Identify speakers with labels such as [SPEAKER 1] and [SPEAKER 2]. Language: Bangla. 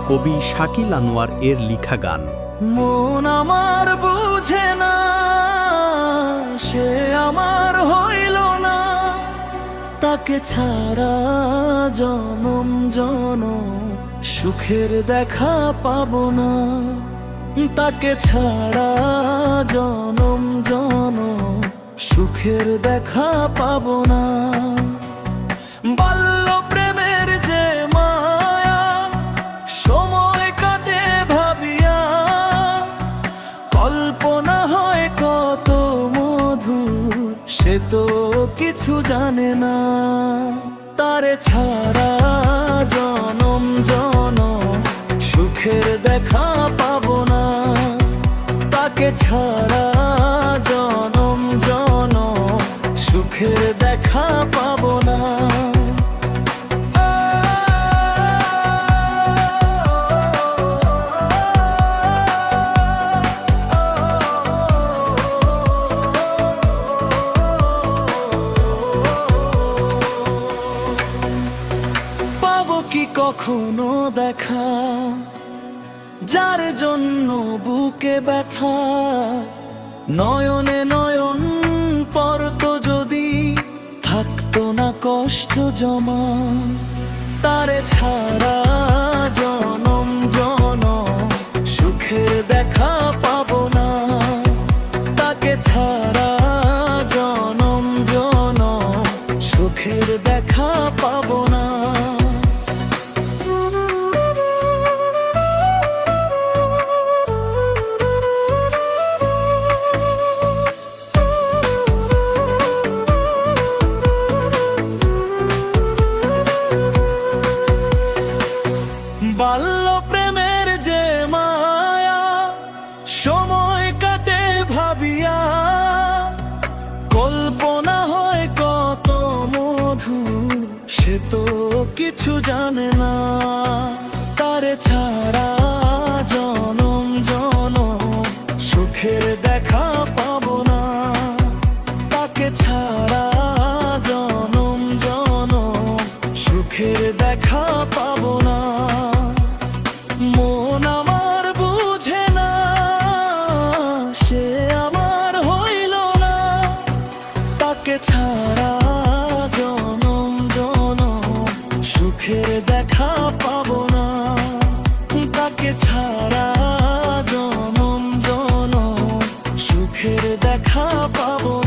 [SPEAKER 1] কবি শাকিল আনোয়ার এর লিখা গান।
[SPEAKER 2] মন আমার বুঝে না, সে আমার হইল না, তাকে ছাড়া জনম জনম সুখের দেখা পাবো না, তাকে ছাড়া জনম জনম সুখের দেখা পাবো না। বাল্য প্রেমের যে মায়া, সময় কাটে ভাবিয়া, কল্পনা হয় কত মধুর, সে তো কিছু জানে না। তারে ছাড়া জনম জনম সুখের দেখা পাবো না, তাকে ছাড়া জনম জনম সুখের দেখা পাবো না। পাবো কি কখনো দেখা, যার জন্য বুকে ব্যথা, নয়নে নয়ন পড়তো যদি, থাকতো না কষ্ট জমা। তারে ছাড়া জনম জনম সুখের দেখা পাবো না, তাকে ছাড়া জনম জনম সুখের দেখা পাবো না। বাল্য প্রেমের যে মায়া, সময় কাটে ভাবিয়া, কল্পনা হয় কত মধুর, সে তো কিছু জানে না। তারে ছাড়া জনম জনম সুখের দেখা পাবো না, তাকে ছাড়া জনম জনম সুখের দেখা পাবো না। মন আমার বুঝে না, সে আমার হইল না, তাকে ছাড়া জনম জনম সুখের দেখা পাবো না, তাকে ছাড়া জনম জনম সুখের দেখা পাবো না।